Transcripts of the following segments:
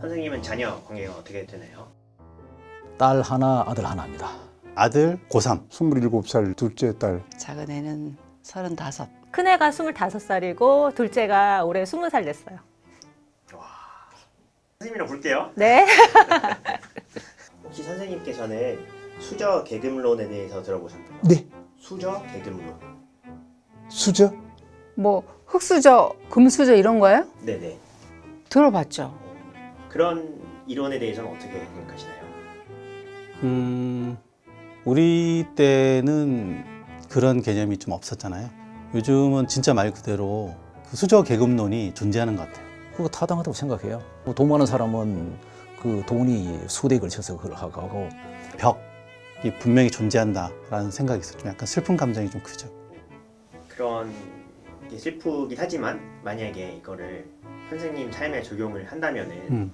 선생님은 자녀 관계가 어떻게 되나요? 딸 하나, 아들 하나입니다. 아들 고3. 27살 둘째 딸. 작은 애는 35. 큰애가 25살이고 둘째가 올해 20살 됐어요. 선생님이랑 볼게요. 네. 혹시 선생님께서는 수저 계급론에 대해서 들어보셨나요? 네. 수저 계급론. 수저? 뭐 흙수저, 금수저 이런 거예요? 네네. 들어봤죠. 그런 이론에 대해서는 어떻게 생각하시나요? 우리 때는 그런 개념이 좀 없었잖아요. 요즘은 진짜 말 그대로 그 수저 계급론이 존재하는 것 같아요. 그거 타당하다고 생각해요. 돈 많은 사람은 그 돈이 수대에 걸쳐서 그걸 하고 벽이 분명히 존재한다라는 생각이 있어요. 좀 약간 슬픈 감정이 좀 크죠. 그런 게 슬프긴 하지만 만약에 이거를 선생님 삶에 적용을 한다면은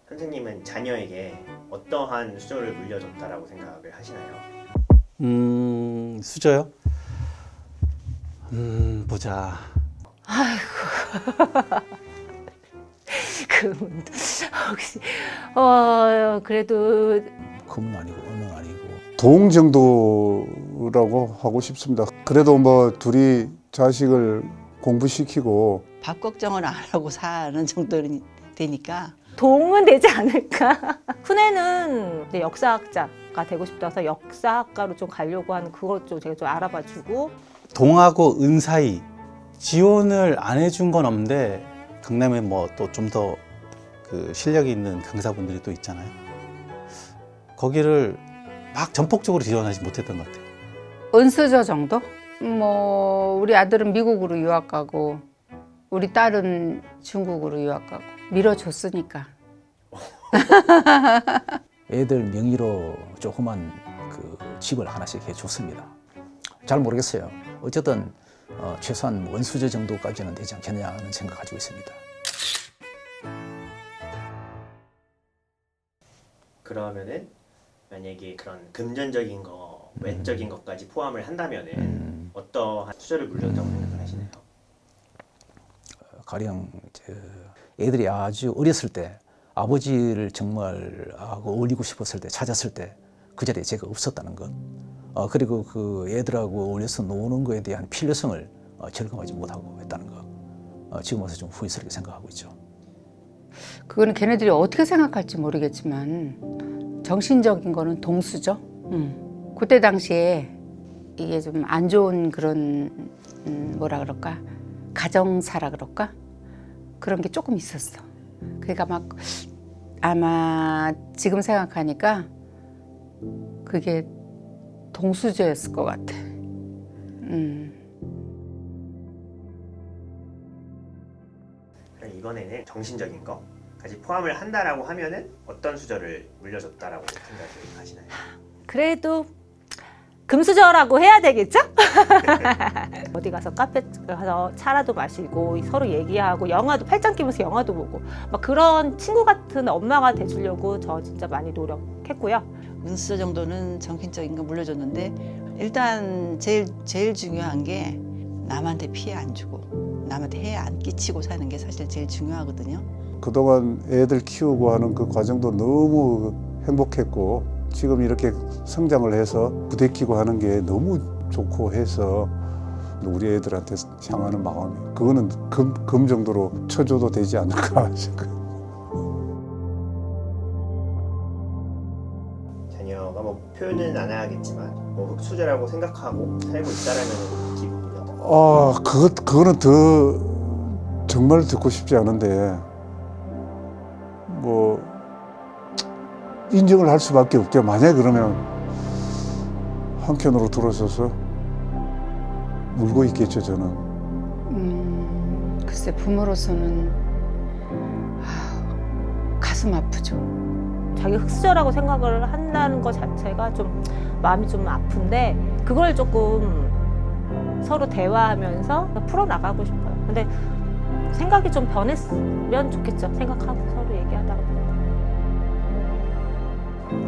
선생님은 자녀에게 어떠한 수저를 물려줬다라고 생각을 하시나요? 수저요? 보자. 혹시 그래도 금은 아니고 은은 아니고 동 정도라고 하고 싶습니다. 그래도 뭐 둘이 자식을 공부시키고 밥 걱정을 안 하고 사는 정도는 되니까 도움은 되지 않을까. 큰애는 이제 역사학자가 되고 싶어서 역사학과로 좀 가려고 하는 그것 좀 제가 좀 알아봐주고. 동하고 은 사이 지원을 안 해준 건 없는데 강남에 뭐 또 좀 더 그 실력이 있는 강사분들이 또 있잖아요. 거기를 막 전폭적으로 지원하지 못했던 것 같아요. 은수저 정도? 뭐 우리 아들은 미국으로 유학 가고 우리 딸은 중국으로 유학 가고 밀어줬으니까. 애들 명의로 조그만 그 집을 하나씩 해줬습니다. 잘 모르겠어요. 어쨌든 최소한 원수저 정도까지는 되지 않겠냐 하는 생각 가지고 있습니다. 그러면은 만약에 그런 금전적인 거, 외적인 것까지 포함을 한다면은 어떠한 수저를 물려줬다고 생각을 하시나요? 가령 애들이 아주 어렸을 때 아버지를 정말 어울리고 싶었을 때 찾았을 때 그 자리에 제가 없었다는 것. 그리고 그 애들하고 어울려서 노는 거에 대한 필요성을 절감하지 못하고 했다는 것. 지금 와서 좀 후회스럽게 생각하고 있죠. 그거는 걔네들이 어떻게 생각할지 모르겠지만 정신적인 거는 동수저. 그때 당시에 이게 좀 안 좋은 그런 뭐라 그럴까 가정사라 그럴까 그런 게 조금 있었어. 그러니까 막 아마 지금 생각하니까 그게 동수저였을 것 같아. 그럼 이번에는 정신적인 거까지 포함을 한다라고 하면은 어떤 수저를 물려줬다라고 생각을 하시나요? 그래도 금수저라고 해야 되겠죠? 어디 가서 카페 가서 차라도 마시고 서로 얘기하고 영화도 팔짱 끼면서 영화도 보고 막 그런 친구 같은 엄마가 돼주려고 저 진짜 많이 노력했고요. 은수저 정도는 정신적인 거 물려줬는데 일단 제일 중요한 게 남한테 피해 안 주고 남한테 해해 안 끼치고 사는 게 사실 제일 중요하거든요. 그동안 애들 키우고 하는 그 과정도 너무 행복했고 지금 이렇게 성장을 해서 부대끼고 하는 게 너무 좋고 해서 우리 애들한테 향하는 마음이 그거는 금 정도로 쳐줘도 되지 않을까 생각. 자녀가 뭐 표현은 안 하겠지만 뭐 흑수저라고 생각하고 살고 있다라는 기분이 어떨까요? 그거는 더 정말 듣고 싶지 않은데 뭐 인정을 할 수밖에 없죠. 만약에 그러면 한켠으로 들어서서 울고 있겠죠, 저는. 글쎄 부모로서는 가슴 아프죠. 자기 흑수저라고 생각을 한다는 것 자체가 좀 마음이 좀 아픈데 그걸 조금 서로 대화하면서 풀어나가고 싶어요. 근데 생각이 좀 변했으면 좋겠죠. 생각하고 서로 얘기하다가.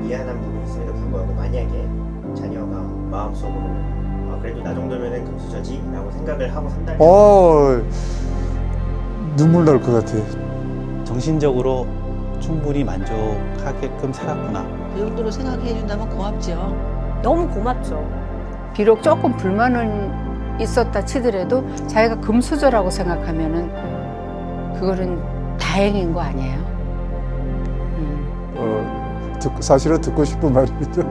미안한 부분이 있음에도 불구하고 만약에 자녀가 마음속으로 그래도 나 정도면은 금수저지 라고 생각을 하고 산다면 눈물 날 것 같아. 정신적으로 충분히 만족하게끔 살았구나. 그 정도로 생각해 준다면 고맙죠. 너무 고맙죠. 비록 조금 불만은 있었다 치더라도 자기가 금수저라고 생각하면은 그거는 다행인 거 아니에요? 사실은 듣고 싶은 말이죠.